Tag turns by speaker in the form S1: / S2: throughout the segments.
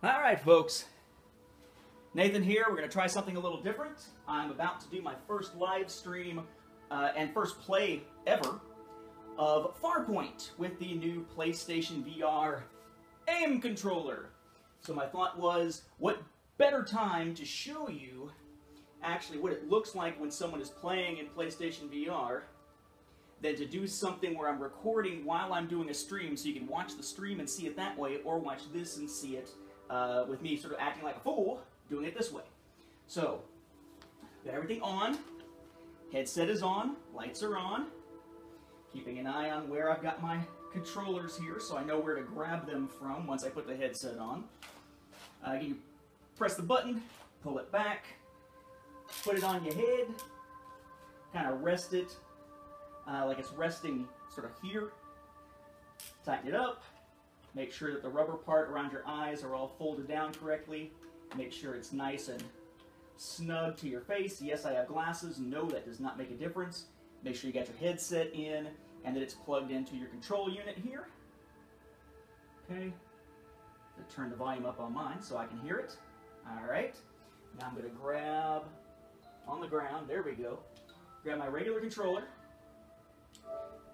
S1: All right, folks. Nathan here. We're going to try something a little different. I'm about to do my first live stream and first play ever of Farpoint with the new PlayStation VR aim controller. So my thought was, what better time to show you actually what it looks like when someone is playing in PlayStation VR than to do something where I'm recording while I'm doing a stream, so you can watch the stream and see it that way, or watch this and see it with me sort of acting like a fool, doing it this way. So, got everything on, headset is on, lights are on, keeping an eye on where I've got my controllers here so I know where to grab them from once I put the headset on. You press the button, pull it back, put it on your head, kind of rest it like it's resting sort of here, tighten it up, make sure that the rubber part around your eyes are all folded down correctly, make sure it's nice and snug to your face. Yes, I have glasses. No, that does not make a difference. Make sure you got your headset in and that it's plugged into your control unit here. Okay. Turn the volume up on mine so I can hear it. Alright. Now I'm going to grab, on the ground, there we go, grab my regular controller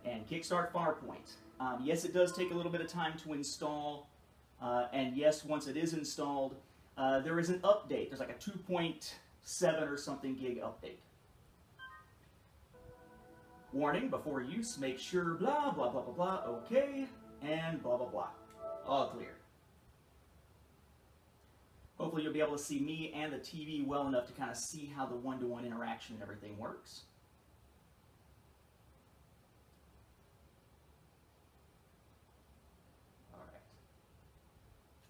S1: and kickstart Farpoint. Yes, it does take a little bit of time to install, and yes, once it is installed, there is an update. There's like a 2.7 or something gig update. Warning, before use, make sure blah, blah, blah, blah, blah, okay, and blah, blah, blah. All clear. Hopefully you'll be able to see me and the TV well enough to kind of see how the one-to-one interaction and everything works.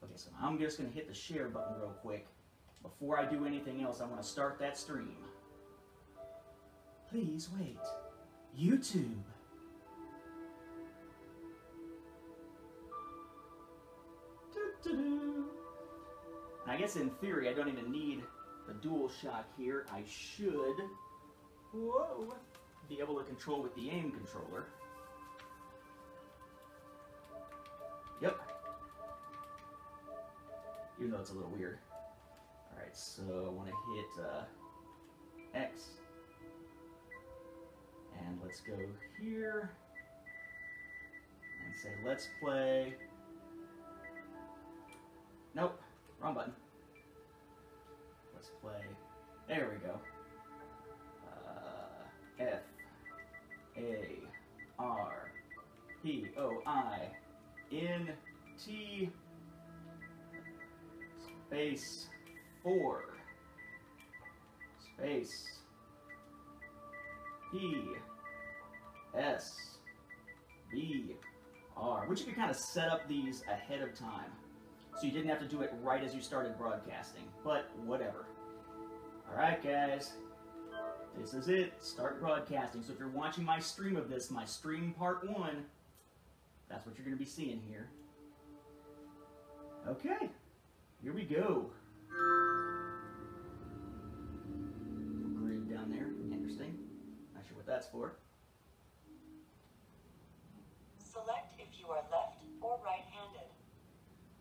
S1: Okay, so I'm just going to hit the share button real quick. Before I do anything else, I want to start that stream. Please wait. YouTube. And I guess in theory, I don't even need the dual shock here. I should, be able to control with the aim controller. Yep. Even though it's a little weird. Alright, so I want to hit X. And let's go here. And say, let's play. Nope, wrong button. Let's play. There we go. F A R P O I N T space 4 space P S V R, which you can kind of set up these ahead of time, so you didn't have to do it right as you started broadcasting, but whatever. Alright guys, this is it, start broadcasting. So if you're watching my stream of this, my stream part 1, that's what you're going to be seeing here. Okay. Here we go. Grid down there. Interesting. Not sure what that's for.
S2: Select if you are left or right-handed.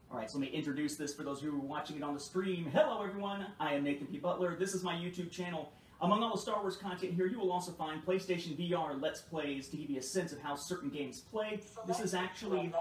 S1: Alright, so let me introduce this for those who are watching it on the stream. Hello everyone, I am Nathan P. Butler. This is my YouTube channel. Among all the Star Wars content here, you will also find PlayStation VR Let's Plays to give you a sense of how certain games play. This is actually...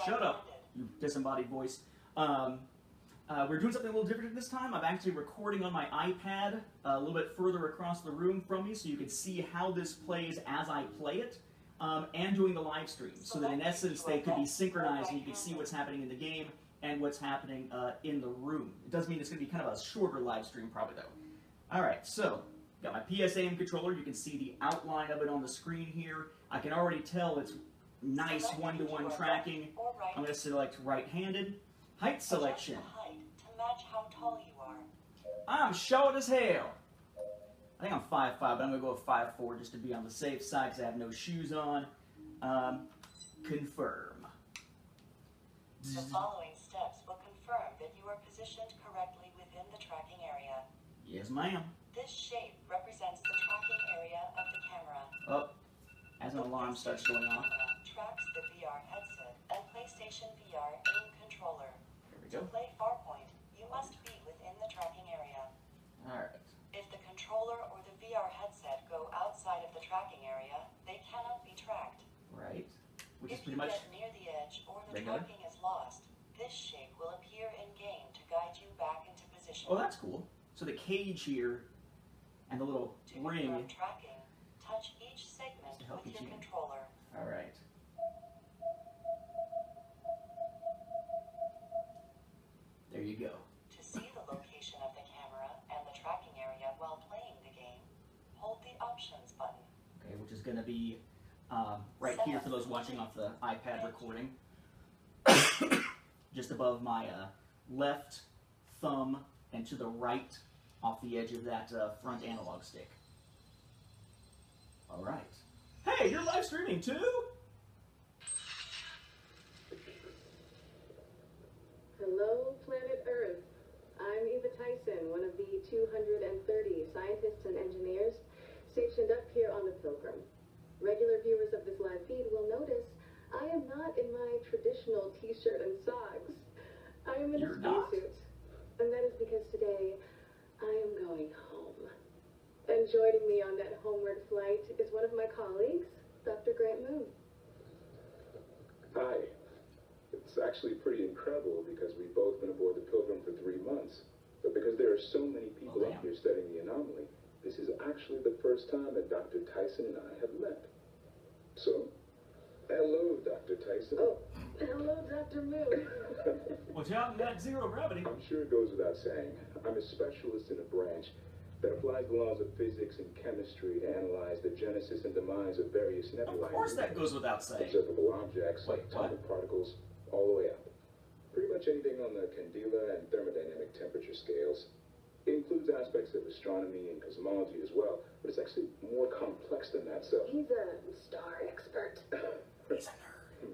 S1: Shut up, you disembodied voice. We're doing something a little different this time. I'm actually recording on my iPad a little bit further across the room from me so you can see how this plays as I play it, and doing the live stream. So that in essence they could be synchronized and you can see what's happening in the game and what's happening in the room. It does mean it's going to be kind of a shorter live stream probably though. Alright, so got my PSAM controller. You can see the outline of it on the screen here. I can already tell it's nice one-to-one tracking. I'm going to select right-handed. Height selection.
S2: To match how tall you are.
S1: I'm short as hell. I think I'm 5'5", but I'm going to go with 5'4" just to be on the safe side because I have no shoes on. Confirm.
S2: The following steps will confirm that you are positioned correctly within the tracking area.
S1: Yes, ma'am.
S2: This shape represents the tracking area of the camera.
S1: Oh, as an alarm starts going off.
S2: Tracks the VR headset and PlayStation VR aim controller.
S1: There we go.
S2: To play Farpoint tracking area, they cannot be tracked.
S1: Right. Which is
S2: If
S1: pretty
S2: you
S1: much
S2: get near the edge or the
S1: regular.
S2: tracking is lost, this shape will appear in-game to guide you back into position.
S1: Oh, that's cool. So the cage here and the little
S2: To
S1: ring.
S2: confirm tracking, touch each segment
S1: To help
S2: with
S1: you
S2: your
S1: team.
S2: controller.
S1: All right. There you go.
S2: To see the location of the camera and the tracking area while playing the game, hold the Options button.
S1: Okay, which is going to be right here for those watching off the iPad recording. Just above my left thumb and to the right off the edge of that front analog stick. All right. Hey, you're live streaming too?
S3: Hello, planet Earth. I'm Eva Tyson, one of the 230 scientists and engineers stationed up here on the Pilgrim. Regular viewers of this live feed will notice I am not in my traditional t-shirt and socks. I am in a spacesuit. And that is because today I am going home. And joining me on that homeward flight is one of my colleagues, Dr. Grant Moon.
S4: Hi. It's actually pretty incredible because we've both been aboard the Pilgrim for 3 months. But because there are so many people up here studying the anomaly, this is actually the first time that Dr. Tyson and I have met. So, hello, Dr. Tyson.
S3: Oh, hello, Dr. Moon.
S1: Watch out in that zero gravity.
S4: I'm sure it goes without saying, I'm a specialist in a branch that applies the laws of physics and chemistry to analyze the genesis and demise of various nebulae.
S1: Of course that goes without saying.
S4: Observable objects
S1: Wait,
S4: like atomic particles, all the way up. Pretty much anything on the candela and thermodynamic temperature scales. It includes aspects of astronomy and cosmology as well, but it's actually more complex than that, so...
S3: He's a star expert.
S1: He's a nerd.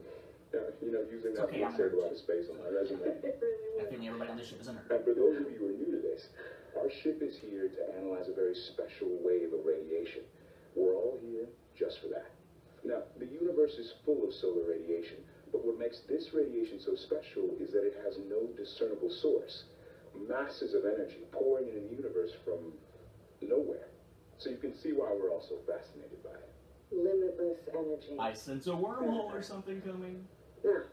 S4: Yeah, you know, using that
S1: okay,
S4: would save a lot of space on my resume.
S1: I think everybody on this ship is a nerd.
S4: And for those of you who are new to this, our ship is here to analyze a very special wave of radiation. We're all here just for that. Now, the universe is full of solar radiation, but what makes this radiation so special is that it has no discernible source. Masses of energy pouring into the universe from nowhere. So you can see why we're all so fascinated by it.
S3: Limitless energy.
S1: I sense a wormhole or something coming.
S3: Now,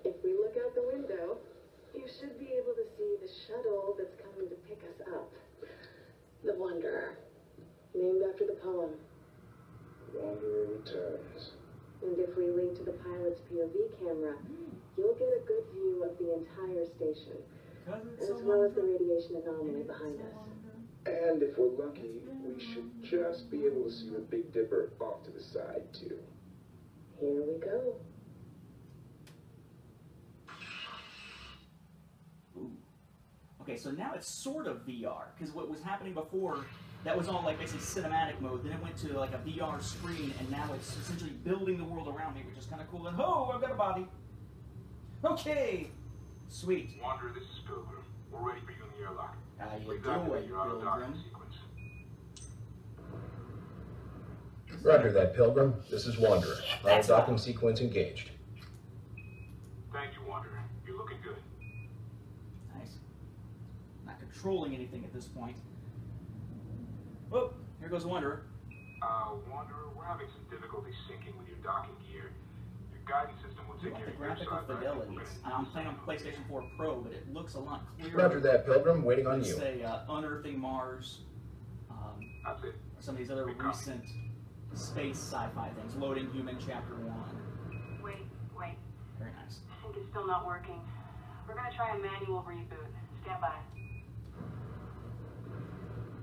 S3: if we look out the window, you should be able to see the shuttle that's coming to pick us up. The Wanderer, named after the poem.
S4: Wanderer returns.
S3: And if we link to the pilot's POV camera, you'll get a good view of the entire station, as well as the radiation anomaly behind us.
S4: And if we're lucky, we should just be able to see the Big Dipper off to the side, too.
S3: Here we go.
S1: Ooh. Okay, so now it's sort of VR, because what was happening before, that was all like basically cinematic mode, then it went to like a VR screen, and now it's essentially building the world around me, which is kind of cool, and oh, I've got a body. Okay, sweet.
S5: Wanderer, this is Pilgrim. We're ready for you in the airlock.
S1: How you
S5: Please
S1: doing,
S5: activate your auto-docking
S1: Pilgrim?
S5: sequence.
S6: Roger that, Pilgrim. This is Wanderer. Auto-docking sequence engaged.
S5: Thank you, Wanderer. You're looking good.
S1: Nice. Not controlling anything at this point. Oh, here goes Wanderer.
S5: Wanderer, we're having some difficulty syncing with your docking gear. Your guidance system will
S1: I
S5: take
S1: like
S5: care
S1: the
S5: of your
S1: graphical
S5: side, but I think we're
S1: fidelities.
S5: gonna
S1: I'm
S5: need
S1: playing on
S5: some
S1: PlayStation 4 Pro, but it looks a lot clearer.
S6: Roger that, Pilgrim. Waiting on
S1: Let's
S6: you.
S1: say Unearthing Mars,
S5: That's it.
S1: some of these other
S5: Big copy.
S1: recent space sci-fi things. Loading Human Chapter 1.
S7: Wait.
S1: Very nice.
S7: I think it's still not working. We're gonna try a manual reboot. Stand by.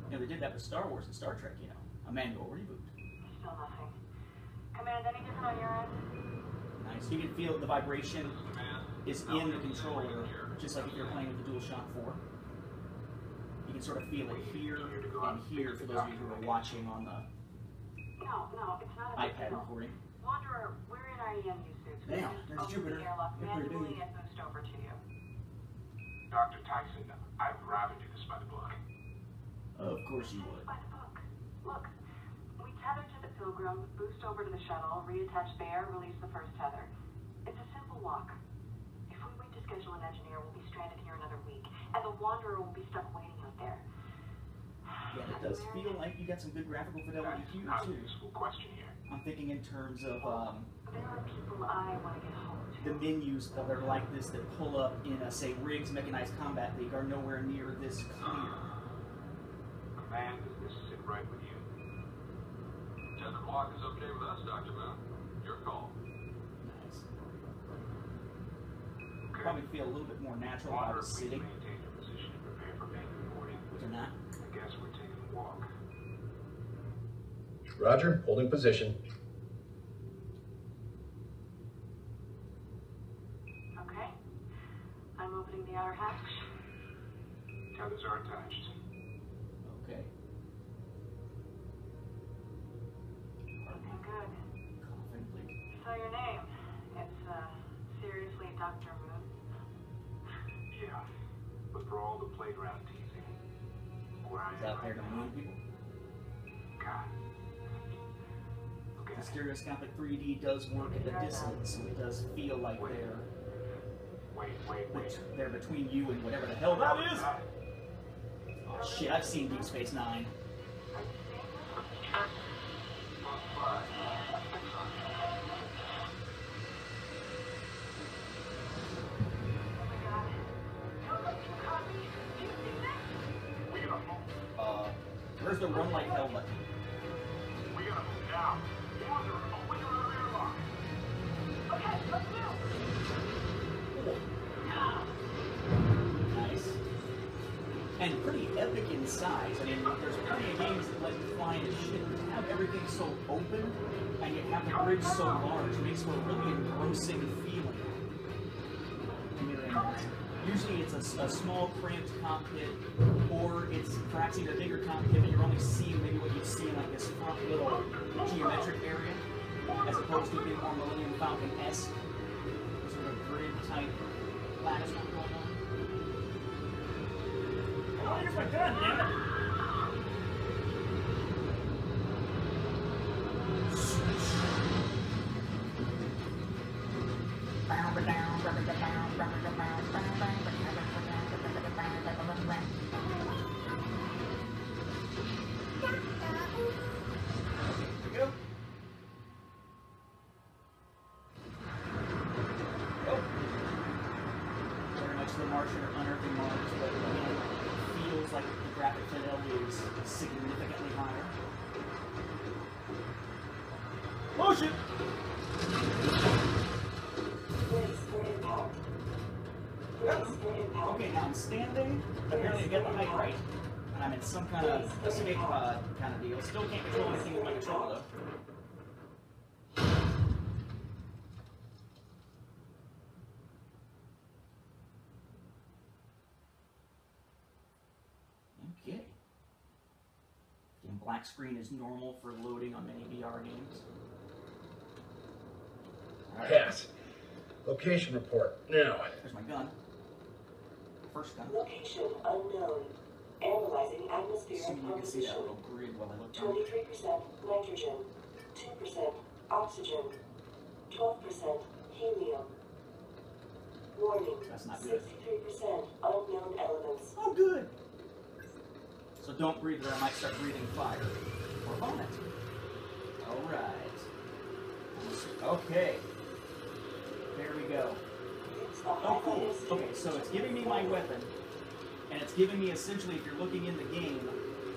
S1: You know, they did that with Star Wars and Star Trek, you know. A manual reboot.
S7: Still nothing. Command, any different on your end?
S1: Nice. You can feel the vibration is in the controller, just like if you're playing with the DualShock 4. You can sort of feel it here and here for those of you who are watching on the
S7: No, it's not a big
S1: iPad
S7: deal.
S1: recording.
S7: Wanderer, we're in our EMU suits. We
S1: Damn,
S7: just
S1: there's
S7: open
S1: Jupiter.
S7: the airlock
S1: They're pretty
S7: manually
S1: big.
S7: and boost over to you.
S5: Dr. Tyson, I'd rather do this by the book.
S1: Of course you would.
S7: By the book. Look, we tether to the Pilgrim, boost over to the shuttle, reattach there, release the first tether. It's a simple walk. If we wait to schedule an engineer, we'll be stranded here another week, and the Wanderer will be stuck waiting out there.
S1: Yeah, it does feel like you got some good graphical fidelity
S5: That's
S1: here,
S5: not a
S1: too.
S5: useful question here.
S1: I'm thinking in terms of
S7: There are people I want to get home to.
S1: the menus that are like this that pull up in, say, Riggs Mechanized Combat League are nowhere near this clear.
S5: Command, does this sit right with you?
S8: 10 o'clock is okay with us, Dr. Moon. Your call.
S1: Nice.
S5: Okay.
S1: Probably feel a little bit more natural about
S5: Wanderer,
S1: it
S5: please
S1: sitting,
S5: maintain your position and prepare for main reporting.
S1: which are not.
S5: I guess we're taking a walk.
S6: Roger, holding position.
S7: Okay. I'm opening the outer hatch.
S5: Tethers are attached.
S1: Okay.
S7: Looking good.
S1: Coughing, please.
S7: So your name? It's, seriously Dr. Moon?
S5: Yeah. But for all the playground teasing, where I
S1: Is
S5: am
S1: out there to
S5: right now,
S1: moon people?
S5: God. Okay.
S1: The stereoscopic 3D does work at the distance, so it does feel like they're they're between you and whatever the hell that is. Oh shit, I've seen Deep Space Nine. Where's the run like hell button?
S5: We gotta move now. Wanderer, open your rear lock.
S7: Okay, let's move!
S1: Nice. And pretty epic in size. I mean, there's plenty of games that let you fly and shit, but to have everything so open and yet have the bridge so large makes for a really engrossing feeling. Usually it's a small cramped cockpit, or it's perhaps even a bigger cockpit, but you're only seeing maybe what you see in like this front little geometric area, as opposed to being more Millennium Falcon-esque, sort of grid-type lattice work going on. Oh, here's my gun, damn it! Significantly higher. Oh shit!
S2: Brace for impact. Brace for impact.
S1: Okay, now I'm standing. Apparently I get the height right. And I'm in some kind of escape pod kind of deal. Still can't control anything with my controller though. Okay. And black screen is normal for loading on many VR games.
S6: Pass. Location report. Now.
S1: There's my gun. First gun.
S2: Location unknown. Analyzing atmospheric
S1: Assuming you can see that
S2: composition.
S1: little grid while I look down.
S2: 23% nitrogen, 2% oxygen, 12% helium. Warning.
S1: That's not good.
S2: 63% unknown elements.
S1: Oh, good. So don't breathe or I might start breathing fire. Or vomit. Alright. Okay. There we go.
S2: Use the
S1: Oh, cool.
S2: highlighter
S1: Okay, so it's giving me my weapon. And it's giving me, essentially, if you're looking in the game,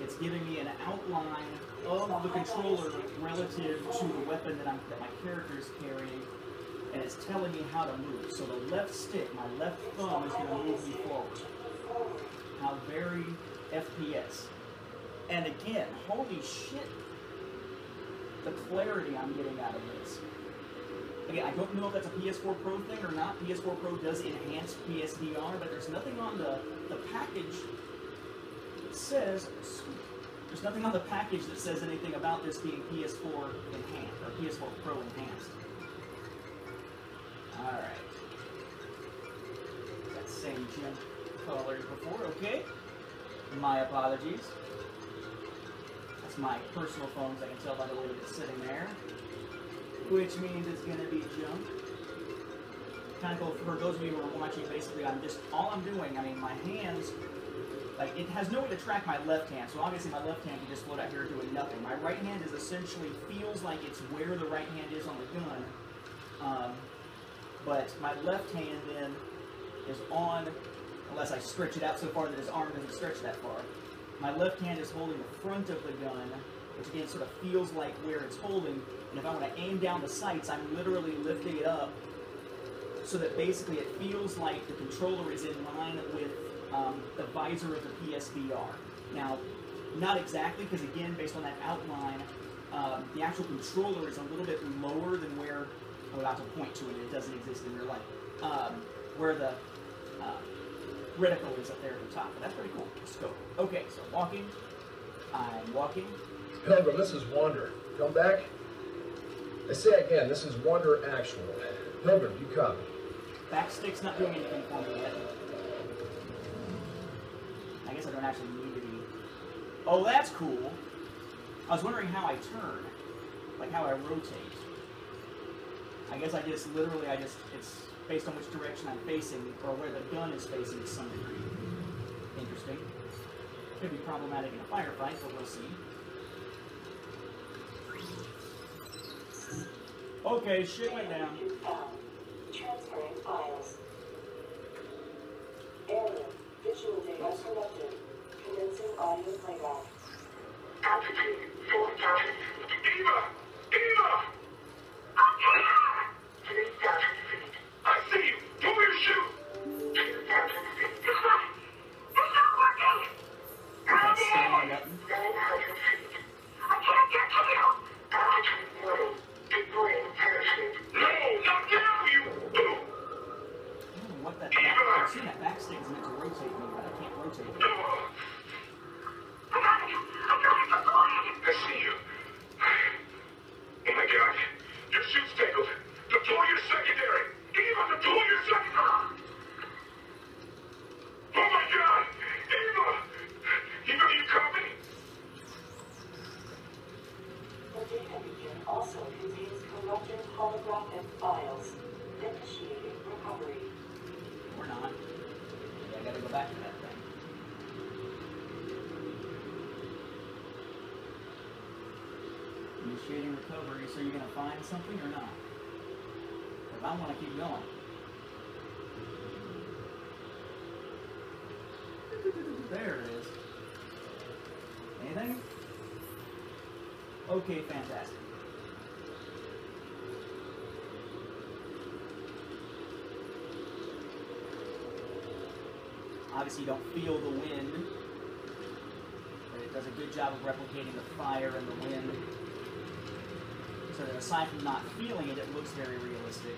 S1: it's giving me an outline of the controller relative to the weapon that my character is carrying. And it's telling me how to move. So the left stick, my left thumb, is going to move me forward. How very FPS. And again, holy shit, the clarity I'm getting out of this. Again, I don't know if that's a PS4 Pro thing or not. PS4 Pro does enhance PSVR, but there's nothing on the package that says, there's nothing on the package that says anything about this being PS4 enhanced, or PS4 Pro enhanced. Alright. That same gem color as before, okay. My apologies. That's my personal phone, as I can tell by the way that it's sitting there. Which means it's going to be junk. Kind of cool for those of you who are watching, basically, all I'm doing, I mean, my hands like, it has no way to track my left hand, so obviously my left hand can just float out here doing nothing. My right hand is essentially, feels like it's where the right hand is on the gun, but my left hand then is on, unless I stretch it out so far that his arm doesn't stretch that far. My left hand is holding the front of the gun, which again sort of feels like where it's holding, and if I want to aim down the sights, I'm literally lifting it up so that basically it feels like the controller is in line with the visor of the PSVR. Now, not exactly, because again, based on that outline, the actual controller is a little bit lower than where, I'm about to point to it, it doesn't exist in real life, where the reticle is up there at the top, but that's pretty cool. Scope. Okay, so walking, I'm walking.
S6: Pilgrim, this is Wander. Come back. I say again, this is Wander Actual. Pilgrim, you copy.
S1: Backstick's not doing anything for me yet. I guess I don't actually need to be. Oh, that's cool. I was wondering how I turn. Like how I rotate. I guess I just, literally, it's based on which direction I'm facing, or where the gun is facing to some degree. Interesting. Could be problematic in a firefight, but we'll see. Okay, shit went down.
S2: Transferring files. Area. Visual data collected. Commencing audio playback.
S5: Altitude 4,000 feet. Eva! Eva! I'm here! 3,000 feet. I see you! Pull your shoe! 2,000 feet. It's not working! Ready! 900 feet. I can't get to you! Altitude warning. Deploying parachute. No! Not now, you!
S1: I don't know what that back, I've seen that backstick is meant to rotate me, but I can't rotate it.
S5: I got it! I see you. Oh my god. Your shoot's tangled. Deploy your secondary. Eva, deploy your secondary. Oh my god. Eva. Eva, you copy?
S2: The data region also contains corrupted holographic files. Initiating recovery.
S1: Or not. Maybe I gotta go back to that thing. Initiating recovery, so you're gonna find something or not? Because I want to keep going. There it is. Anything? Okay, fantastic. Obviously you don't feel the wind, but it does a good job of replicating the fire and the wind. So that aside from not feeling it, it looks very realistic,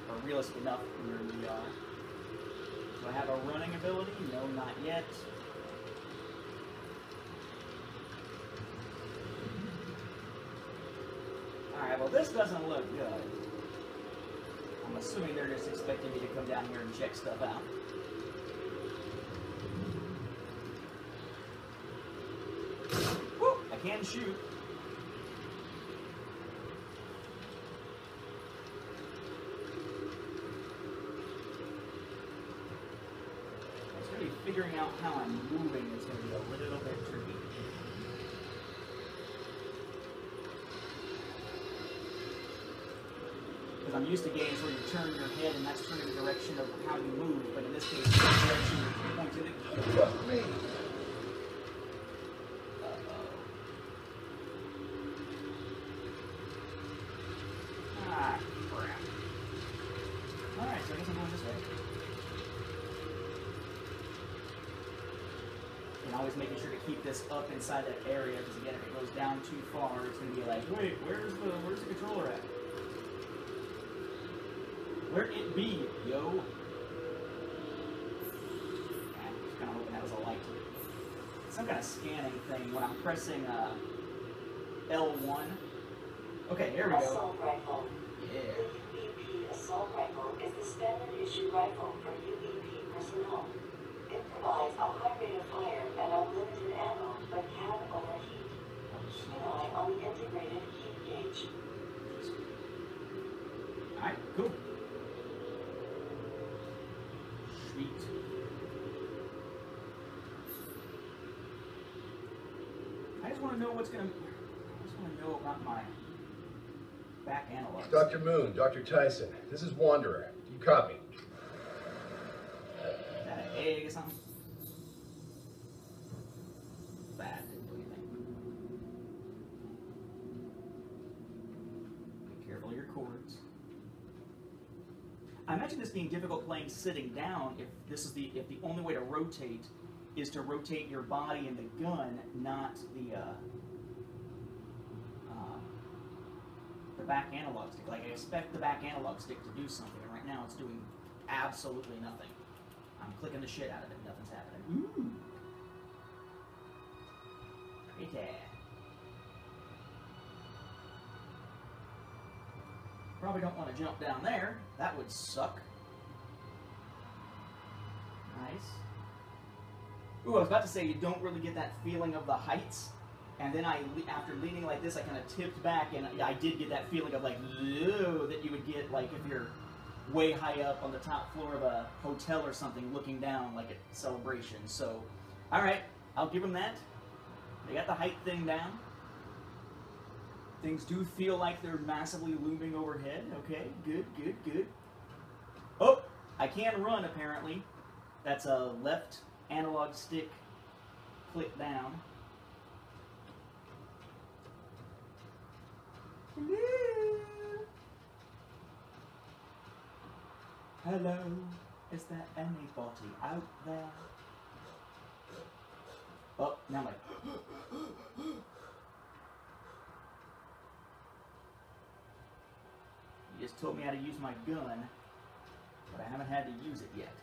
S1: or realistic enough when you're in VR. Do I have a running ability? No, not yet. Alright, well this doesn't look good. I'm assuming they're just expecting me to come down here and check stuff out. Woo! I can shoot. Figuring out how I'm moving is going to be a little bit tricky. Because I'm used to games where you turn your head and that's turning the direction of how you move, but in this case, it's the direction you're pointing it.
S6: Fuck me.
S1: Ah, crap. Alright, so I guess I'm going this way. And always making sure to keep this up inside that area, because again, if it goes down too far, it's going to be like, wait, where's the controller at? Where'd it be, yo? I'm just kind of hoping that was a light. Some kind of scanning thing when I'm pressing L1. Okay, here we go.
S2: Assault rifle.
S1: Yeah.
S2: The UEP assault rifle is the standard issue rifle for UEP personnel. It provides a high rate of fire and unlimited ammo, but can overheat. Keep an eye on the integrated heat gauge.
S1: Alright, cool. Sweet. I just want to know what's going to... I just want to know about my back analog.
S6: Dr. Moon, Dr. Tyson, this is Wanderer. Do you copy?
S1: Is that an egg or something? That didn't do anything. Be careful of your cords. I imagine this being difficult playing sitting down if the only way to rotate is to rotate your body in the gun, not the back analog stick. Like, I expect the back analog stick to do something, and right now it's doing absolutely nothing. I'm clicking the shit out of it, nothing's happening. Ooh. Pretty. Probably don't want to jump down there. That would suck. Nice. Ooh, I was about to say you don't really get that feeling of the heights. And then after leaning like this, I kind of tipped back, and I did get that feeling of like, ew, that you would get like if you're way high up on the top floor of a hotel or something, looking down like a Celebration. So, all right, I'll give them that. They got the height thing down. Things do feel like they're massively looming overhead. Okay, good, good, good. Oh, I can run apparently. That's a left analog stick click down. Hello. Hello. Is there anybody out there? Oh, now I'm like. You just told me how to use my gun, but I haven't had to use it yet.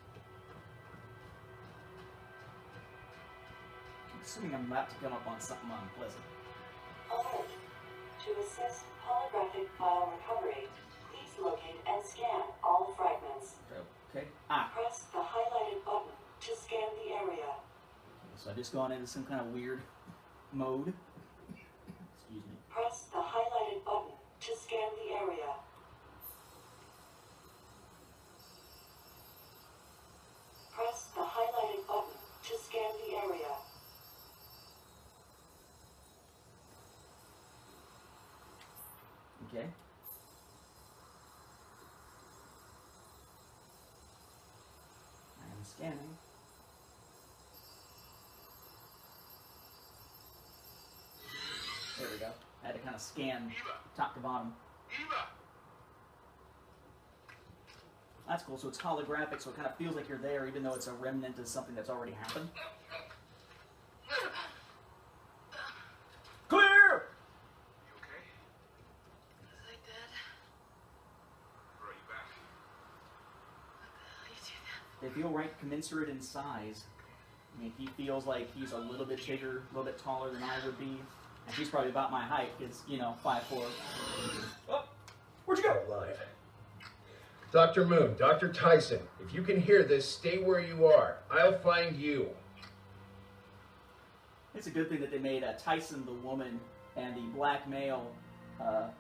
S1: I'm assuming I'm about to come up on something unpleasant.
S2: Alert. To assist holographic file recovery, please locate and scan all fragments.
S1: Okay. Ah.
S2: Press the highlighted button to scan the area.
S1: So I've just gone into some kind of weird mode. Excuse me.
S2: Press the highlighted button to scan the area. Press the highlighted button to scan the area.
S1: Okay. I am scanning. There we go. I had to kind of scan top to bottom. That's cool. So it's holographic, so it kind of feels like you're there, even though it's a remnant of something that's already happened. Clear!
S8: You okay?
S7: Was I dead?
S8: Brought you back.
S7: What the hell you do that?
S1: They feel right commensurate in size. I mean, he feels like he's a little bit bigger, a little bit taller than I would be. And he's probably about my height, because, you know, 5'4". Oh, where'd you go?
S6: Live. Dr. Moon, Dr. Tyson, if you can hear this, stay where you are. I'll find you.
S1: It's a good thing that they made Tyson the woman and the black male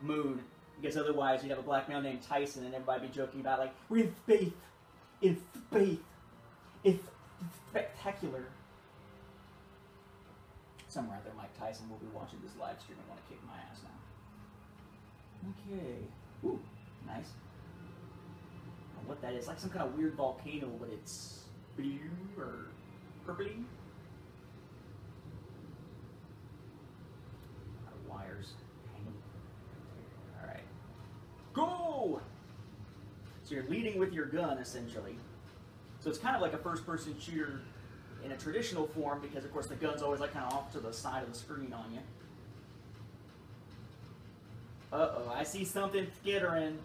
S1: Moon, because otherwise you'd have a black male named Tyson and everybody be joking about, like, we're in space. In space. It's spectacular. Somewhere out there, Mike Tyson will be watching this live stream and want to kick my ass now. Okay. Ooh, nice. I don't know what that is? Like some kind of weird volcano, but it's blue or purpley. Wires hanging. All right. Go! So you're leading with your gun, essentially. So it's kind of like a first-person shooter in a traditional form, because of course the gun's always like kind of off to the side of the screen on you. Uh-oh, I see something skittering.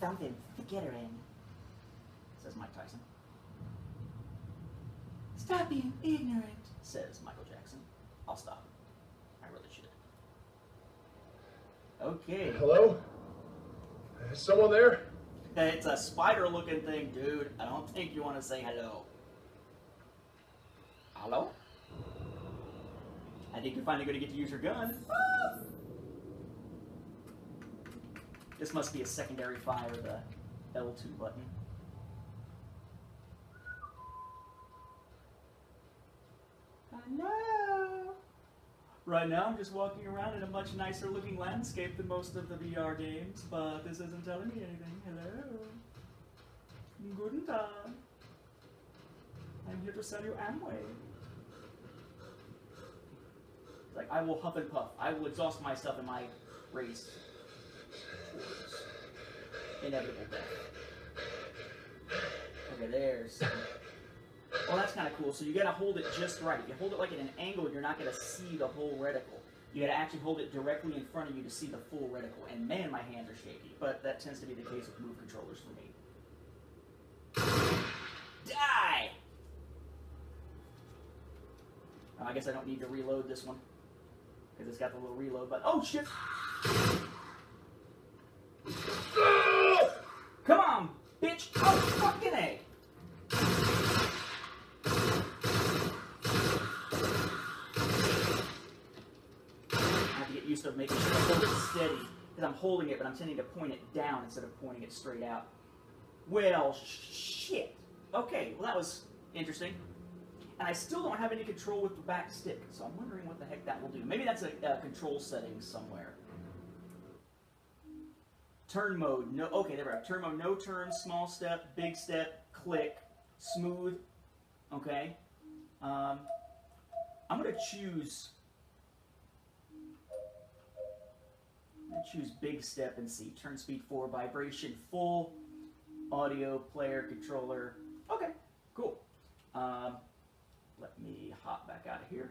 S1: Something skittering, says Mike Tyson. Stop being ignorant, says Michael Jackson. I'll stop. I really should. Okay.
S6: Hello? Is someone there?
S1: It's a spider-looking thing, dude. I don't think you want to say hello. Hello? I think you're finally going to get to use your gun. Ah! This must be a secondary fire, the L2 button. Hello? Right now, I'm just walking around in a much nicer looking landscape than most of the VR games, but this isn't telling me anything. Hello. Guten Tag. I'm here to sell you Amway. Like, I will huff and puff. I will exhaust myself in my race towards inevitable death. Okay, there's... Well, that's kind of cool. So you gotta hold it just right. If you hold it like at an angle, you're not gonna see the whole reticle. You gotta actually hold it directly in front of you to see the full reticle. And man, my hands are shaky. But that tends to be the case with move controllers for me. Die! I guess I don't need to reload this one. Because it's got the little reload button. Oh, shit! Come on, bitch! Oh, fucking A! I have to get used to making sure I hold it steady. Because I'm holding it, but I'm tending to point it down instead of pointing it straight out. Well, shit. Okay, well that was interesting. And I still don't have any control with the back stick, so I'm wondering what the heck that will do. Maybe that's a control setting somewhere. Turn mode, no, okay, there we go. Turn mode, no turn, small step, big step, click, smooth, okay. I'm gonna choose big step and see. Turn speed 4, vibration full, audio, player, controller. Okay, cool. Let me hop back out of here.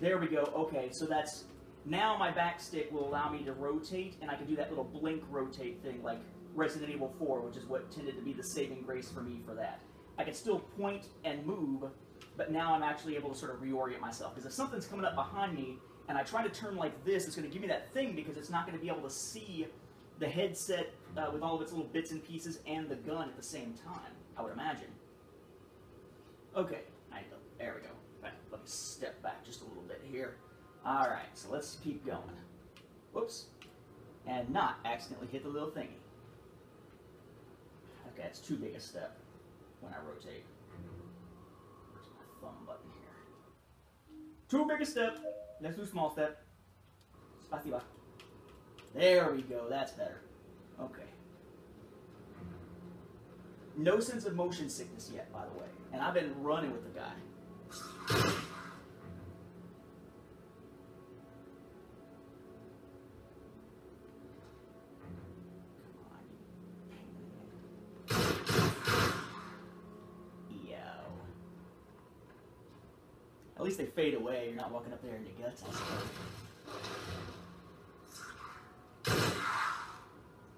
S1: There we go. Okay, so that's... Now my back stick will allow me to rotate, and I can do that little blink rotate thing like Resident Evil 4, which is what tended to be the saving grace for me for that. I can still point and move, but now I'm actually able to sort of reorient myself. Because if something's coming up behind me, and I try to turn like this, it's going to give me that thing because it's not going to be able to see the headset with all of its little bits and pieces and the gun at the same time, I would imagine. Okay, there we go. Right, let me step back just a little bit here. Alright, so let's keep going. Whoops. And not accidentally hit the little thingy. Okay, it's too big a step when I rotate. Where's my thumb button here? Too big a step. Let's do small step. Spasiba. There we go, that's better. Okay. No sense of motion sickness yet, by the way. And I've been running with the guy. Yo. At least they fade away. You're not walking up there in your guts, I suppose.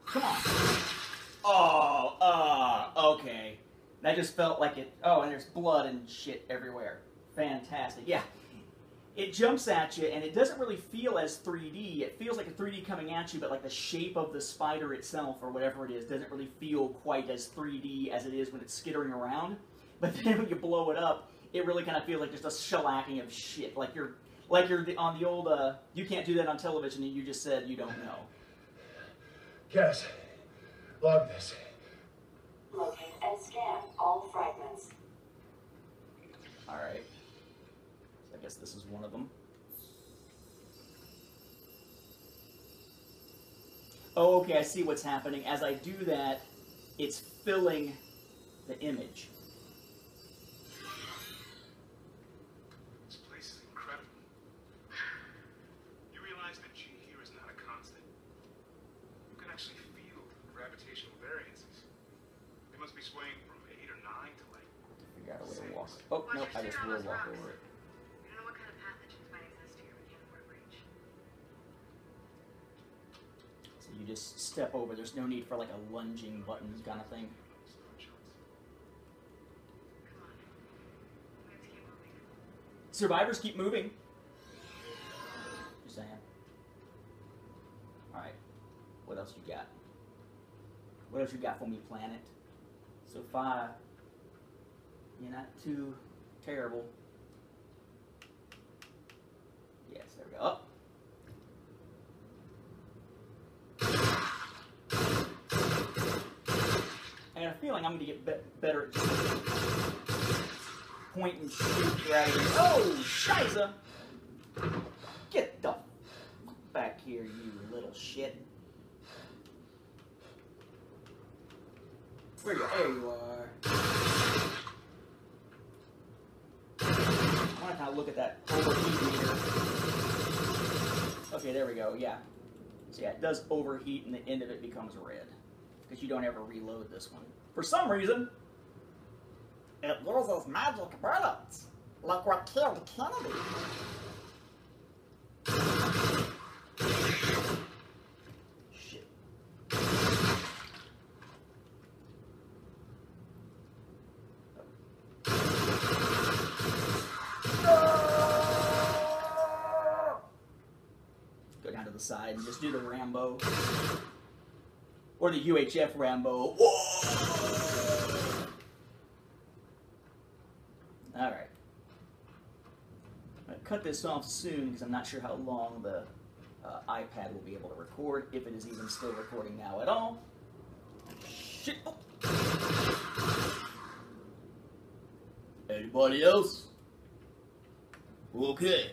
S1: Come on. Oh, okay. That just felt like it. Oh, and there's blood and shit everywhere. Fantastic. Yeah. It jumps at you, and it doesn't really feel as 3D. It feels like a 3D coming at you, but like the shape of the spider itself, or whatever it is, doesn't really feel quite as 3D as it is when it's skittering around. But then when you blow it up, it really kind of feels like just a shellacking of shit. Like you're on the old, you can't do that on television, and you just said you don't know.
S6: Cass, log this.
S2: Locate and scan all fragments.
S1: Alright. So I guess this is one of them. Oh, okay, I see what's happening. As I do that, it's filling the image.
S4: This place is incredible. You realize that G here is not a constant. You can actually feel gravitational variances. They must be swaying from 8 or 9 to like...
S1: Figure out a way to walk. Oh, nope, I just will walk over it.
S7: We don't know what kind of pathogens might exist here. We can't afford a breach.
S1: So you just step over. There's no need for like a lunging button kind of thing.
S7: Come on. We have to keep moving.
S1: Survivors keep moving. Just saying. Alright. What else you got? What else you got for me, planet? So far, you're not too terrible. Yes, there we go. Up. I got a feeling I'm going to get better at just point and shoot rather than... Oh, scheisse! here, you little shit. Where are you? There you are. I want to kind of look at that overheat meter. Okay, there we go, yeah. So yeah, it does overheat and the end of it becomes red. Because you don't ever reload this one. For some reason, it uses magic bullets. Like what killed Kennedy. Shit. Go down to the side and just do the Rambo. Or the UHF Rambo. Whoa! Alright. I'm going to cut this off soon because I'm not sure how long the iPad will be able to record, if it is even still recording now at all. Shit! Oh. Anybody else? Okay.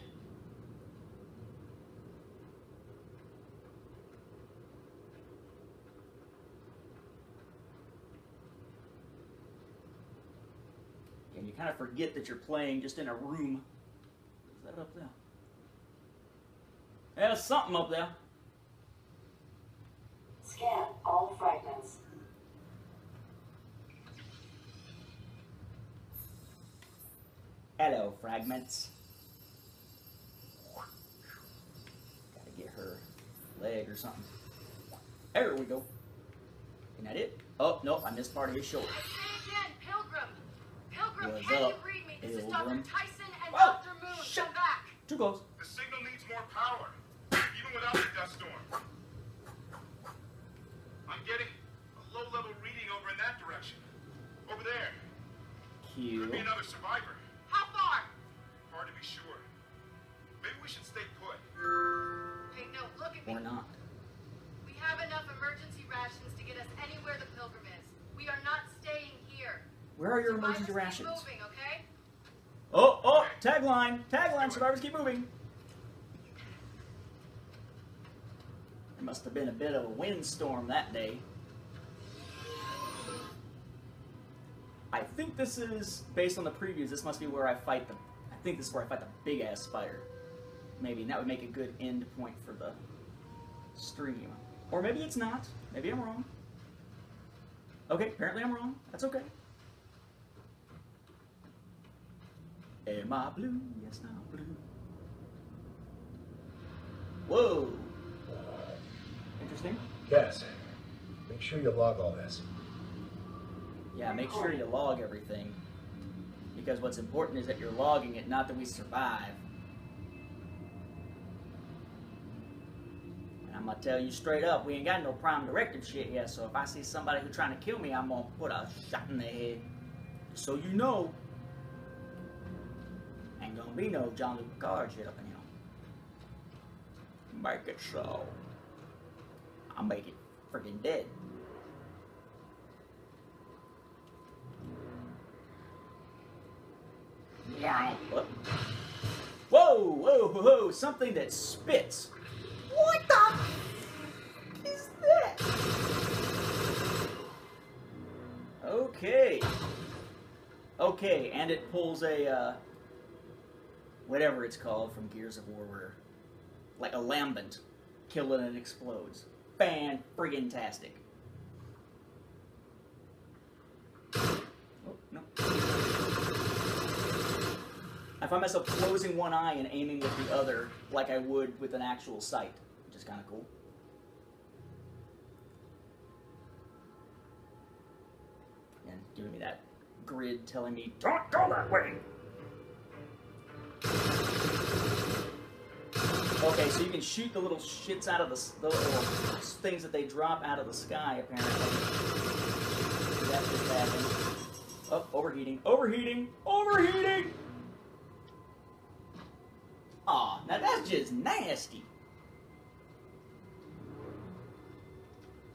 S1: And you kind of forget that you're playing just in a room. Is that up there? There's something up there.
S2: Scan all fragments.
S1: Hello, fragments. Gotta get her leg or something. There we go. Isn't that it? Oh, no, I missed part of his shoulder.
S9: I say again, Pilgrim. Pilgrim,
S1: What's
S9: can
S1: up,
S9: you read me? This is
S1: Pilgrim?
S9: Dr. Tyson and
S1: Whoa!
S9: Dr. Moon.
S1: Shit.
S9: Come back.
S1: Too close.
S5: The signal needs more power, even without the dust storm. I'm getting a low-level reading over in that direction. Over there.
S1: Cute.
S5: Could be another survivor.
S9: How far?
S5: Hard to be sure. Maybe we should stay put.
S9: Hey, no, look at me.
S1: Or not.
S9: We have enough emergency rations to get us anywhere the Pilgrim is. We are not staying here.
S1: Where are your
S9: Survivors
S1: emergency
S9: keep
S1: rations?
S9: moving, okay?
S1: Oh, oh, tagline. Tagline, survivors keep moving. There must have been a bit of a windstorm that day. I think this is, based on the previews, this must be where I fight the, I think this is where I fight the big-ass spider. Maybe, and that would make a good end point for the stream. Or maybe it's not. Maybe I'm wrong. Okay, apparently I'm wrong. That's okay. Am I blue? Yes, I'm blue. Whoa! Interesting.
S6: Cass, make sure you log all this.
S1: Yeah, make sure you log everything. Because what's important is that you're logging it, not that we survive. And I'm gonna tell you straight up, we ain't got no prime directive shit yet, so if I see somebody who's trying to kill me, I'm gonna put a shot in their head. So you know. Ain't gonna be no John Luke Picard shit up in here. Make it so. I'll make it freaking dead. Yeah. Whoa, whoa, whoa, whoa, something that spits. What the is that? Okay. Okay, and it pulls a, whatever it's called from Gears of War, where, like a lambent, kill it and it explodes. Fan-friggin-tastic. Oh, no. I find myself closing one eye and aiming with the other like I would with an actual sight, which is kind of cool. And giving me that grid telling me, don't go that way! Okay, so you can shoot the little shits out of the little things that they drop out of the sky, apparently. That just happened. Oh, overheating, overheating, overheating! Aw, now that's just nasty.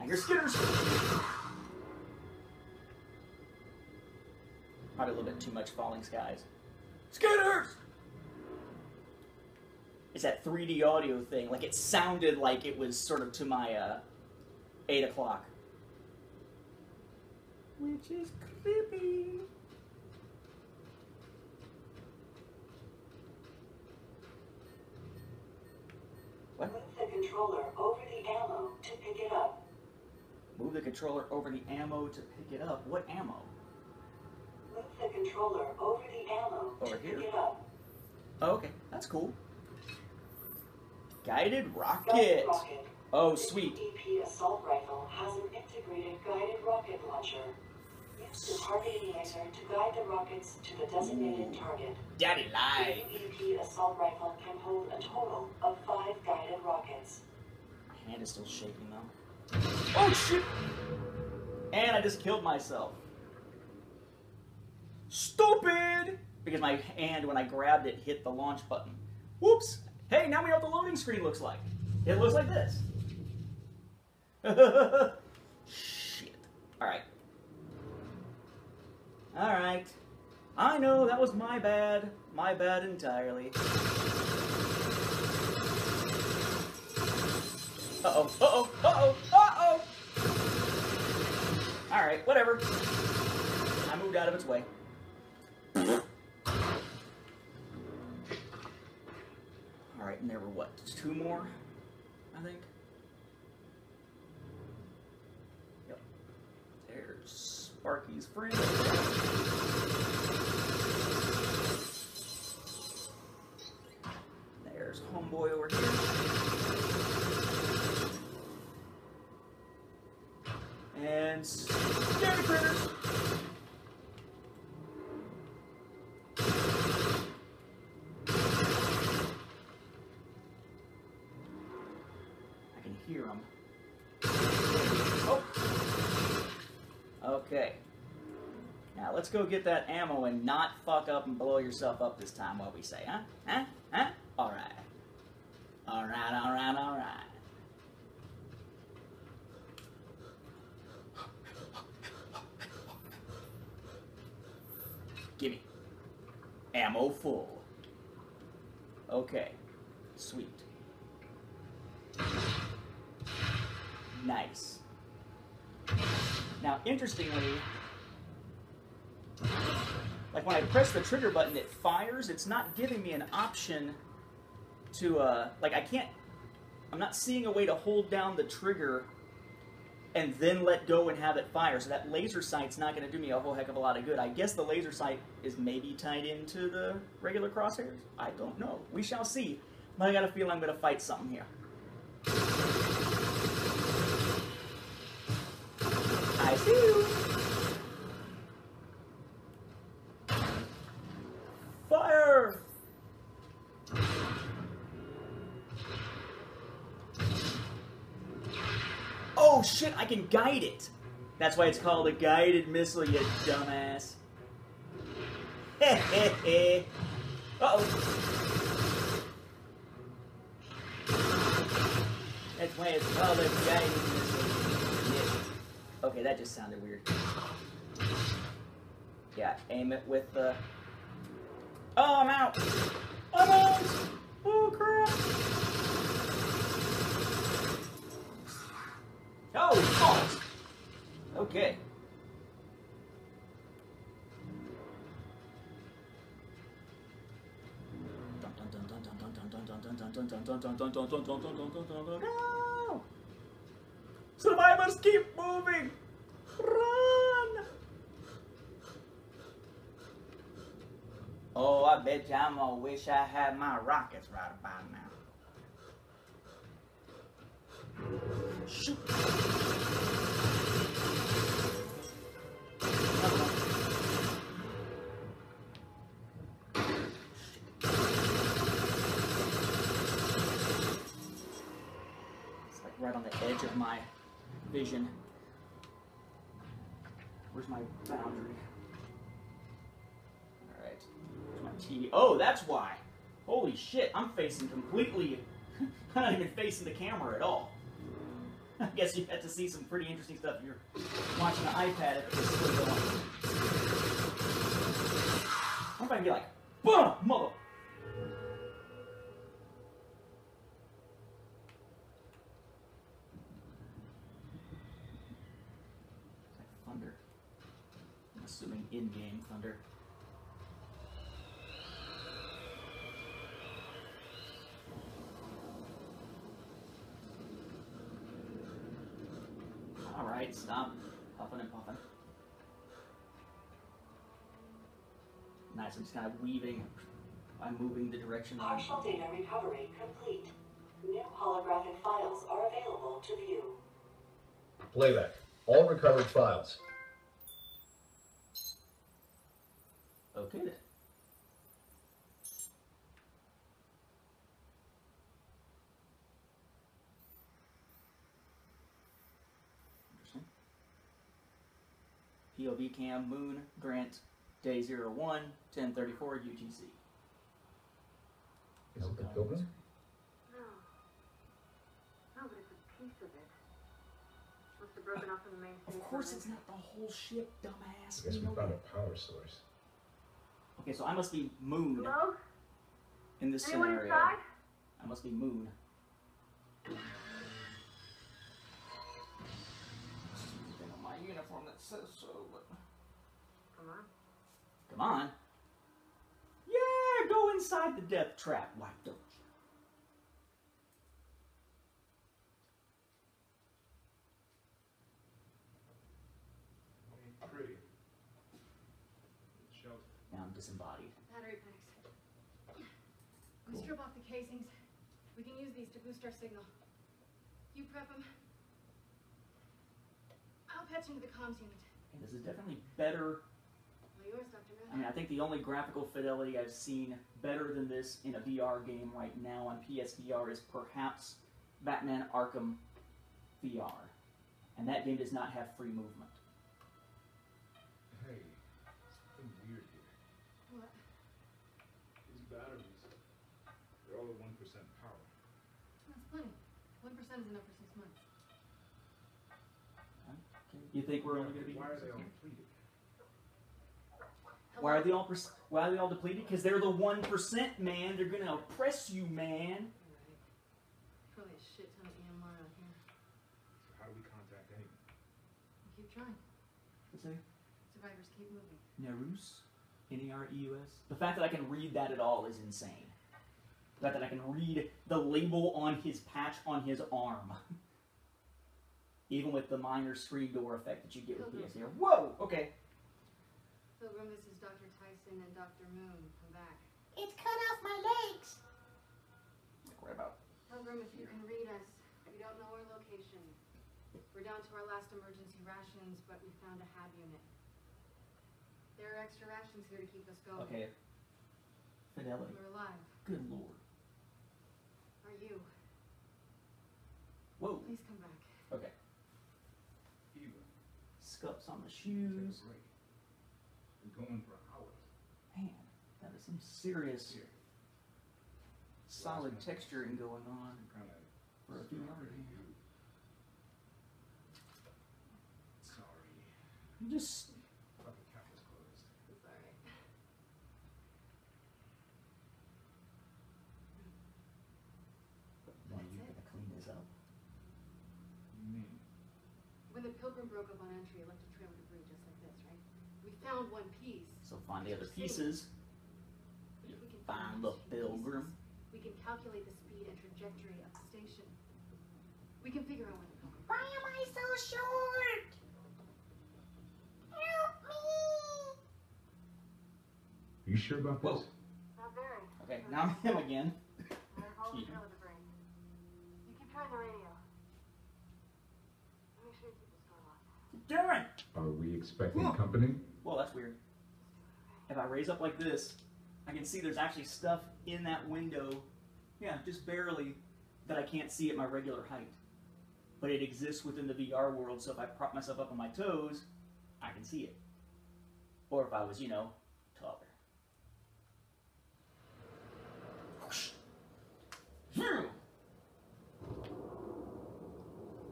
S1: I hear skitters. Probably a little bit too much falling skies. Skitters! It's that 3D audio thing. Like, it sounded like it was sort of to my 8 o'clock. Which is creepy. What?
S2: Move the controller over the ammo to pick it up.
S1: Move the controller over the ammo to pick it up. What ammo?
S2: Move the controller over the ammo
S1: Over
S2: to
S1: here?
S2: pick it up.
S1: Oh, okay, that's cool. Guided rocket.
S2: Guided rocket.
S1: Oh,
S2: This
S1: sweet.
S2: EP assault rifle has an integrated guided rocket launcher. Use the targeting laser to guide the rockets to the designated target.
S1: Daddy
S2: The
S1: lied.
S2: EP assault rifle can hold a total of 5 guided rockets.
S1: My hand is still shaking though. Oh shit! And I just killed myself. Stupid! Because my hand, when I grabbed it, hit the launch button. Whoops! Hey, now we know what the loading screen looks like. It looks like this. Shit. Alright. Alright. I know, that was my bad. My bad entirely. Uh-oh, uh-oh, uh-oh, uh-oh! Alright, whatever. I moved out of its way. Alright, and there were what? 2 more? I think? Yep. There's Sparky's friend. There's homeboy over here. And scary critters. I can hear them. Oh. Okay. Now let's go get that ammo and not fuck up and blow yourself up this time, what we say, huh? Huh? Huh? Alright. Alright, alright, alright. Gimme. Ammo full. Okay. Sweet. Nice. Now, interestingly, like when I press the trigger button, it fires. It's not giving me an option to, like I'm not seeing a way to hold down the trigger and then let go and have it fire. So that laser sight's not going to do me a whole heck of a lot of good. I guess the laser sight is maybe tied into the regular crosshairs. I don't know. We shall see. But I got a feeling I'm going to fight something here. I see you. Fire! Oh shit, I can guide it. That's why it's called a guided missile, you dumbass. Heh. Uh-oh. That's why it's called a guided missile. Yeah. Okay, that just sounded weird. Yeah, aim it with the... Oh, I'm out! I'm out! Oh, crap! Oh, fuck! Okay. No! Survivors keep moving! Run! Oh, I bet you I'm gonna wish I had my rockets right about now. Shoot! Another one. It's like right on the edge of my vision. Where's my boundary? Alright. Where's my TV? Oh, that's why! Holy shit, I'm facing completely... I'm not even facing the camera at all. I guess you had to see some pretty interesting stuff if you're watching an iPad if it's still going. I wonder if I can be like, BAM! Mother... thunder. I'm assuming in-game thunder. Alright, stop puffing and puffing. Nice, I'm just kind of weaving. I'm moving the direction.
S2: Partial data recovery complete. New holographic files are available to view.
S6: Playback. All recovered files.
S1: Okay then. POV cam, Moon, Grant, Day 01, 1034 UTC.
S6: Is it the Pilgrim?
S7: No. No, but it's a piece of it. Must have broken off from the main station.
S1: Of course it's not the whole ship, dumbass.
S6: I guess we found a power source.
S1: Okay, so I must be Moon
S7: Hello?
S1: in this
S7: Anyone
S1: scenario.
S7: inside?
S1: I must be Moon. There's something on my uniform that says so, but...
S7: Come on.
S1: Come on. Yeah, go inside the death trap. Why don't you?
S4: Pretty.
S1: Now I'm disembodied.
S9: Battery packs. We strip off the casings. We can use these to boost our signal. You prep them. I'll patch into the comms unit.
S1: And this is definitely better.
S9: All yours, Dr.
S1: I mean, I think the only graphical fidelity I've seen better than this in a VR game right now on PSVR is perhaps Batman Arkham VR. And that game does not have free movement.
S4: Hey, something weird here.
S9: What?
S4: These batteries, they're all at 1% power.
S9: That's plenty. 1% is enough for 6 months.
S1: Okay. You think we're only going to be...
S4: Why are they all depleted?
S1: Why are they all depleted? Because they're the 1%, man. They're going to oppress you, man.
S9: Right. Probably a shit ton of EMR out here.
S4: So how do we contact anyone?
S9: We keep trying.
S1: What's that?
S9: Survivors keep moving.
S1: Nerus? N-E-R-E-U-S? The fact that I can read that at all is insane. The fact that I can read the label on his patch on his arm. Even with the minor screen door effect that you get with PSVR. Whoa! Okay.
S9: Pilgrim, this is Dr. Tyson and Dr. Moon. Come back.
S10: It's cut off my legs.
S1: What about?
S9: Pilgrim, if you can read us, we don't know our location. We're down to our last emergency rations, but we found a HAB unit. There are extra rations here to keep us going.
S1: Okay. Fidelity.
S9: We're alive.
S1: Good lord.
S9: Are you?
S1: Whoa.
S9: Please come back.
S1: Okay.
S4: Eva,
S1: Scuffs on the
S4: take
S1: shoes.
S4: a break. We're going for hours.
S1: Man, that is some serious
S4: Here.
S1: solid texturing going on
S4: Kind of
S1: for a VR game.
S4: Sorry.
S1: You just...
S4: Thought the cap was closed.
S9: It's alright.
S1: When are you going to clean this up?
S4: You mean?
S9: When the Pilgrim broke up on entry, it left a trail of debris just like this, right? We found one piece.
S1: So find the other pieces.
S9: But if we can
S1: Find
S9: those
S1: the Pilgrim.
S9: pieces, we can calculate the speed and trajectory of the station. We can figure out when the Pilgrim.
S10: Why am I so short? Help me.
S4: Are you sure about
S1: Whoa.
S4: this?
S7: Not very.
S1: Okay, now I'm him again.
S7: There's all the trail of debris. You keep trying the radio. Make sure you keep the door locked.
S1: Darren!
S4: Are we expecting company?
S1: Well, that's weird. If I raise up like this, I can see there's actually stuff in that window, yeah, just barely, that I can't see at my regular height. But it exists within the VR world, so if I prop myself up on my toes, I can see it. Or if I was, you know, taller. Whoosh. Phew.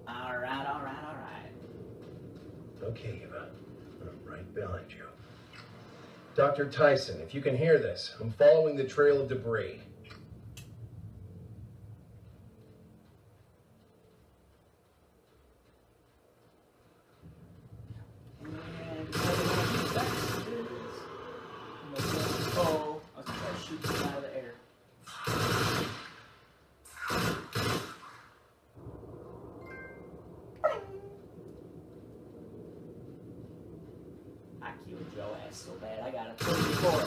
S1: Alright, alright, alright.
S6: Okay, Eva. I'm right behind you. Dr. Tyson, if you can hear this, I'm following the trail of debris.
S1: And oh, I was going to try to shoot them out of the air. I killed Joe ass so bad, I got a 34.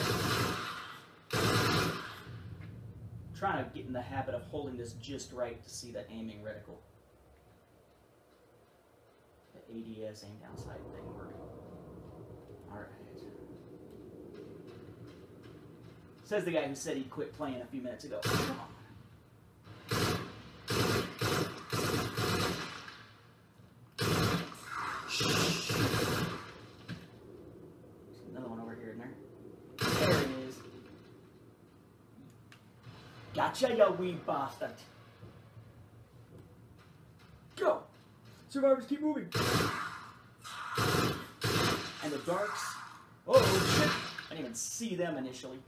S1: Trying to get in the habit of holding this just right to see that aiming reticle. The ADS aim down sight thing working. Alright. Says the guy who said he'd quit playing a few minutes ago. Come on. Another one over here in there. There it is. Gotcha, you wee bastard. Go! Survivors, keep moving. And the darks. Oh shit! I didn't even see them initially.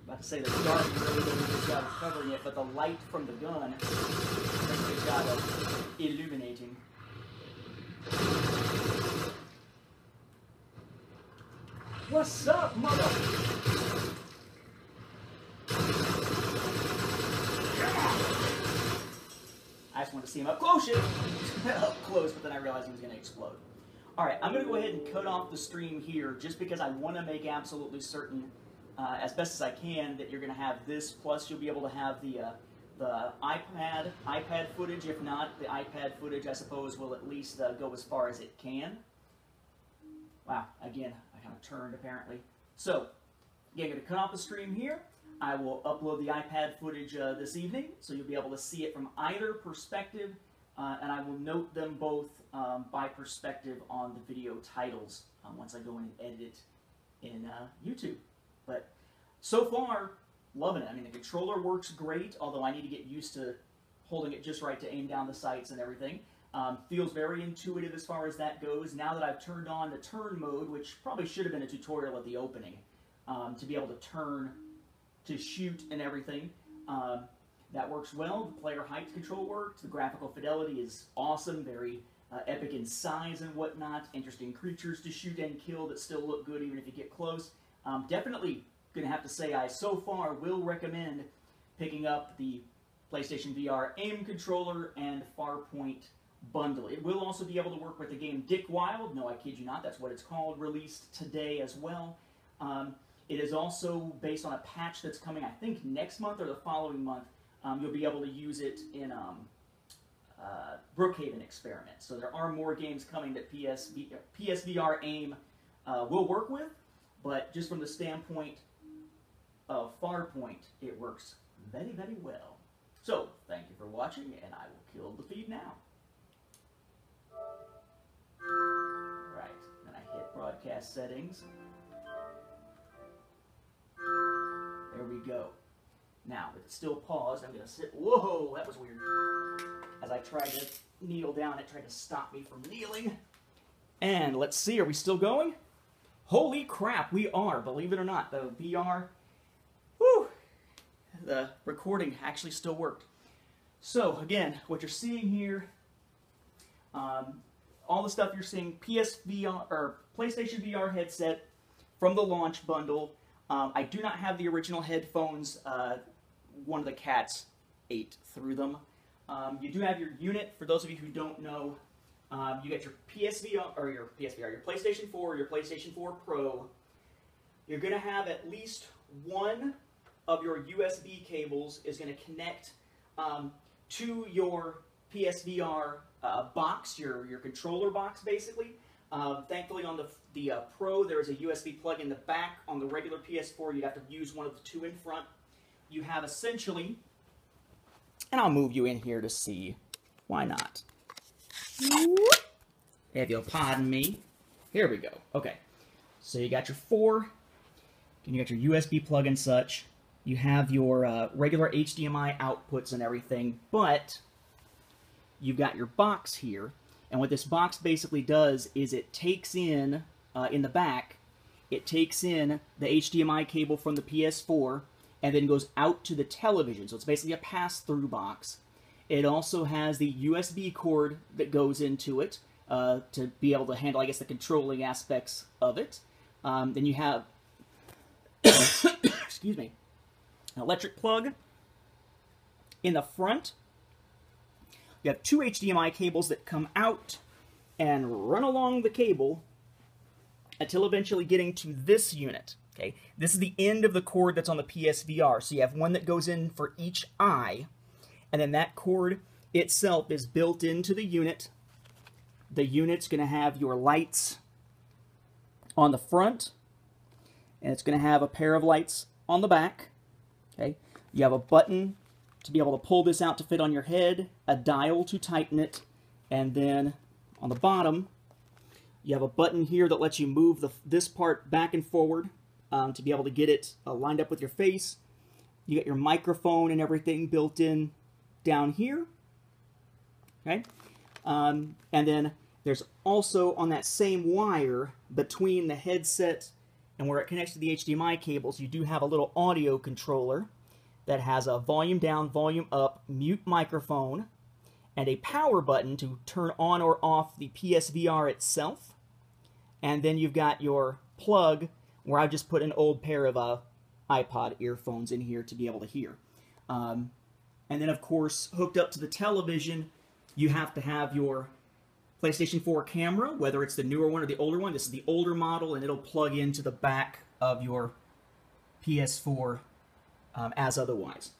S1: About to say the dark really didn't get a good job of covering it, but the light from the gun did a good job of illuminating. What's up, mother? I just wanted to see him up close, shit. Up close, but then I realized he was going to explode. Alright, I'm going to go ahead and cut off the stream here just because I want to make absolutely certain, as best as I can, that you're going to have this, plus you'll be able to have the iPad footage. If not, the iPad footage, I suppose, will at least go as far as it can. Wow, again, I kind of turned, apparently. So, again, I'm going to cut off the stream here. I will upload the iPad footage this evening, so you'll be able to see it from either perspective, and I will note them both by perspective on the video titles once I go in and edit it in YouTube. But so far, loving it. I mean, the controller works great, although I need to get used to holding it just right to aim down the sights and everything. Feels very intuitive as far as that goes. Now that I've turned on the turn mode, which probably should have been a tutorial at the opening, to be able to turn to shoot and everything. That works well. The player height control works. The graphical fidelity is awesome, very epic in size and whatnot. Interesting creatures to shoot and kill that still look good even if you get close. Definitely going to have to say I so far will recommend picking up the PlayStation VR aim controller and Farpoint bundle. It will also be able to work with the game Dick Wild. No, I kid you not, that's what it's called, released today as well. It is also based on a patch that's coming, I think, next month or the following month. You'll be able to use it in Brookhaven Experiment. So there are more games coming that PSVR AIM will work with, but just from the standpoint of Farpoint, it works very, very well. So, thank you for watching, and I will kill the feed now. Right, then I hit broadcast settings. There we go. Now, if it's still paused, I'm going to sit... Whoa, that was weird. As I tried to kneel down, it tried to stop me from kneeling. And let's see, are we still going? Holy crap, we are, believe it or not. The VR... Whew! The recording actually still worked. So, again, what you're seeing here... all the stuff you're seeing, PSVR, or PlayStation VR headset from the launch bundle. I do not have the original headphones. One of the cats ate through them. You do have your unit. For those of you who don't know, you get your PSVR, or your PlayStation 4, or your PlayStation 4 Pro. You're going to have at least one of your USB cables is going to connect to your PSVR box, your controller box, basically. Thankfully, on the Pro, there is a USB plug in the back. On the regular PS4, you'd have to use one of the two in front. You have essentially, and I'll move you in here to see. Why not? If you'll pardon me. Here we go. Okay. So you got your 4, and you got your USB plug and such. You have your regular HDMI outputs and everything, but you've got your box here. And what this box basically does is it takes in the back, it takes in the HDMI cable from the PS4 and then goes out to the television. So it's basically a pass-through box. It also has the USB cord that goes into it. to be able to handle, I guess, the controlling aspects of it. Then you have, excuse me, an electric plug in the front. You have two HDMI cables that come out and run along the cable until eventually getting to this unit. Okay, this is the end of the cord that's on the PSVR. So you have one that goes in for each eye, and then that cord itself is built into the unit. The unit's going to have your lights on the front, and it's going to have a pair of lights on the back. Okay, you have a button to be able to pull this out to fit on your head, a dial to tighten it, and then on the bottom, you have a button here that lets you move this part back and forward to be able to get it lined up with your face. You get your microphone and everything built in down here. Okay, and then there's also on that same wire between the headset and where it connects to the HDMI cables, you do have a little audio controller that has a volume down, volume up, mute microphone, and a power button to turn on or off the PSVR itself. And then you've got your plug, where I just put an old pair of iPod earphones in here to be able to hear. And then, of course, hooked up to the television, you have to have your PlayStation 4 camera, whether it's the newer one or the older one. This is the older model, and it'll plug into the back of your PS4 as otherwise.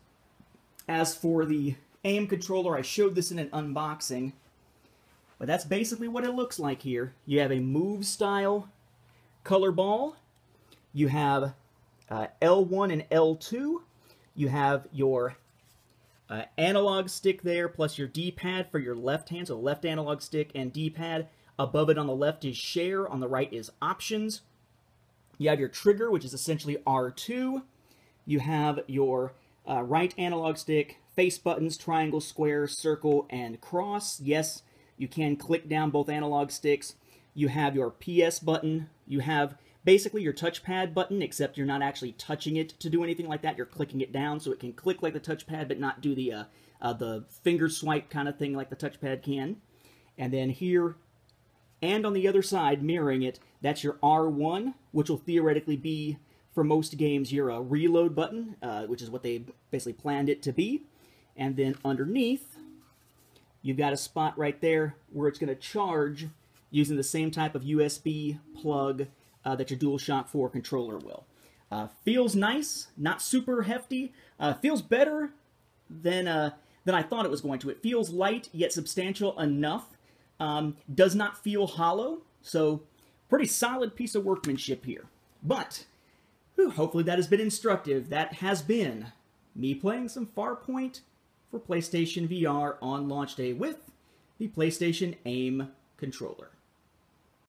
S1: As for the aim controller, I showed this in an unboxing, but that's basically what it looks like here. You have a move-style color ball. You have L1 and L2. You have your analog stick there, plus your D-pad for your left hand, so left analog stick and D-pad. Above it on the left is share, on the right is options. You have your trigger, which is essentially R2. You have your right analog stick, face buttons, triangle, square, circle, and cross. Yes, you can click down both analog sticks. You have your PS button. You have basically your touchpad button, except you're not actually touching it to do anything like that. You're clicking it down, so it can click like the touchpad, but not do the finger swipe kind of thing like the touchpad can. And then here, and on the other side, mirroring it, that's your R1, which will theoretically be, for most games, your reload button, which is what they basically planned it to be. And then underneath, you've got a spot right there where it's going to charge using the same type of USB plug that your DualShock 4 controller will. Feels nice, not super hefty. Feels better than I thought it was going to. It feels light, yet substantial enough. Does not feel hollow, so pretty solid piece of workmanship here. But, hopefully that has been instructive. That has been me playing some Farpoint for PlayStation VR on launch day with the PlayStation AIM controller.